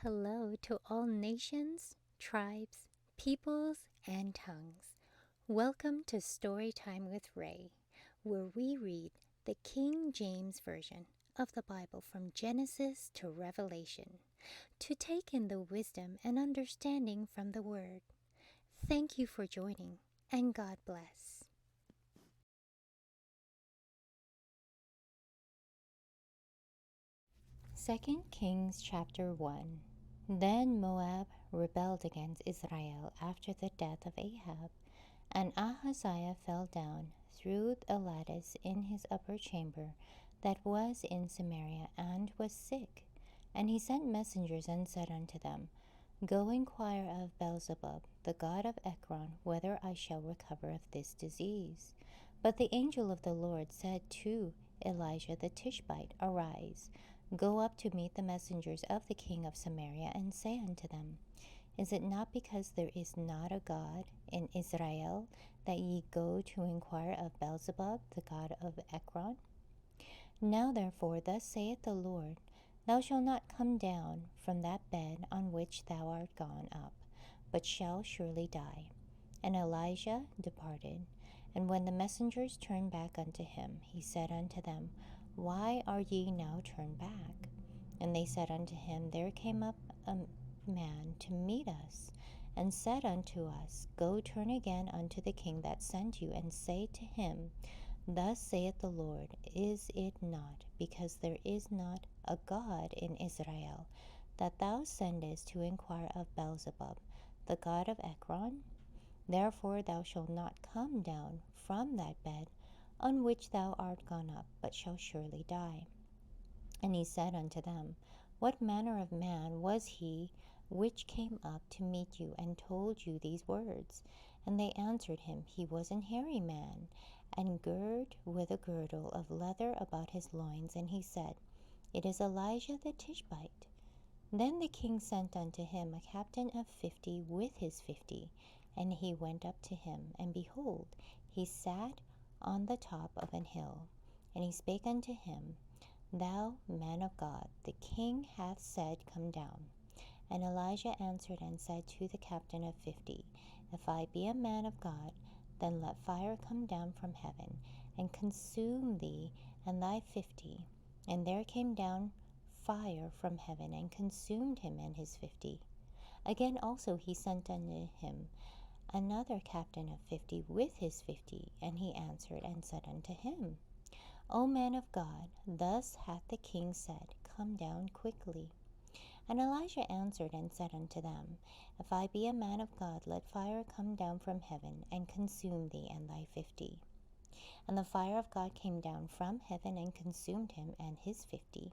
Hello to all nations, tribes, peoples, and tongues. Welcome to Storytime with Ray, where we read the King James Version of the Bible from Genesis to Revelation to take in the wisdom and understanding from the Word. Thank you for joining, and God bless. 2 Kings chapter 1. Then Moab rebelled against Israel after the death of Ahab, and Ahaziah fell down through a lattice in his upper chamber that was in Samaria, and was sick. And he sent messengers and said unto them, Go inquire of Baalzebub, the god of Ekron, whether I shall recover of this disease. But the angel of the Lord said to Elijah the Tishbite, Arise, go up to meet the messengers of the king of Samaria, and say unto them, Is it not because there is not a God in Israel that ye go to inquire of Baalzebub, the god of Ekron? Now therefore thus saith the Lord, Thou shalt not come down from that bed on which thou art gone up, but shall surely die. And Elijah departed. And when the messengers turned back unto him, he said unto them, Why are ye now turned back? And they said unto him, There came up a man to meet us, and said unto us, Go turn again unto the king that sent you, and say to him, Thus saith the Lord, Is it not because there is not a God in Israel, that thou sendest to inquire of Baalzebub, the god of Ekron? Therefore thou shalt not come down from that bed on which thou art gone up, but shalt surely die. And he said unto them, What manner of man was he which came up to meet you, and told you these words? And they answered him, He was an hairy man, and girded with a girdle of leather about his loins. And he said, It is Elijah the Tishbite. Then the king sent unto him a captain of 50 with his 50, and he went up to him, and behold, he sat on the top of an hill. And he spake unto him, Thou man of God, the king hath said, Come down. And Elijah answered and said to the captain of 50, If I be a man of God, then let fire come down from heaven, and consume thee and thy 50. And there came down fire from heaven, and consumed him and his 50. Again also he sent unto him another captain of 50 with his 50. And he answered and said unto him, O man of God, thus hath the king said, Come down quickly. And Elijah answered and said unto them, If I be a man of God, let fire come down from heaven, and consume thee and thy 50. And the fire of God came down from heaven, and consumed him and his 50.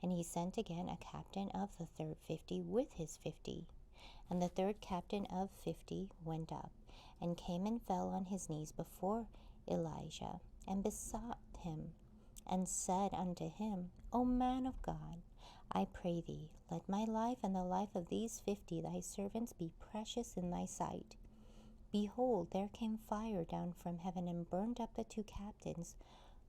And he sent again a captain of the third 50 with his 50. And the third captain of 50 went up, and came and fell on his knees before Elijah, and besought him, and said unto him, O man of God, I pray thee, let my life and the life of these 50 thy servants be precious in thy sight. Behold, there came fire down from heaven, and burned up the two captains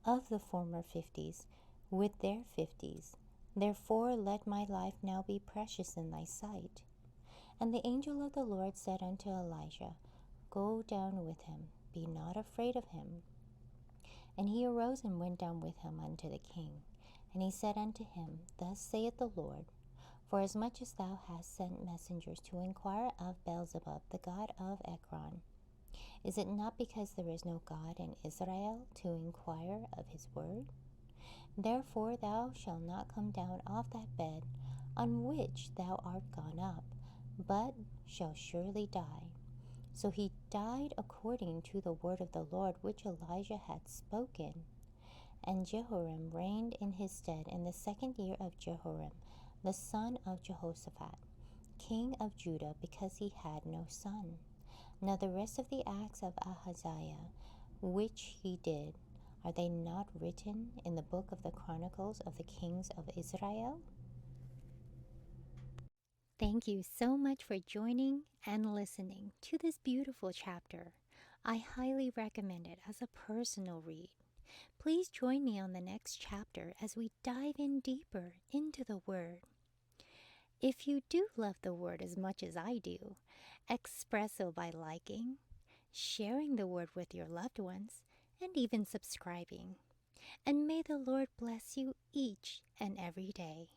of the former 50s with their 50s. Therefore let my life now be precious in thy sight. And the angel of the Lord said unto Elijah, Go down with him, be not afraid of him. And he arose and went down with him unto the king. And he said unto him, Thus saith the Lord, Forasmuch as thou hast sent messengers to inquire of Baalzebub, the god of Ekron, is it not because there is no God in Israel to inquire of his word? Therefore thou shalt not come down off that bed on which thou art gone up, but shalt surely die. So he died according to the word of the Lord which Elijah had spoken. And Jehoram reigned in his stead in the 2nd year of Jehoram, the son of Jehoshaphat, king of Judah, because he had no son. Now the rest of the acts of Ahaziah, which he did, are they not written in the book of the Chronicles of the kings of Israel? Thank you so much for joining and listening to this beautiful chapter. I highly recommend it as a personal read. Please join me on the next chapter as we dive in deeper into the Word. If you do love the Word as much as I do, express so by liking, sharing the Word with your loved ones, and even subscribing. And may the Lord bless you each and every day.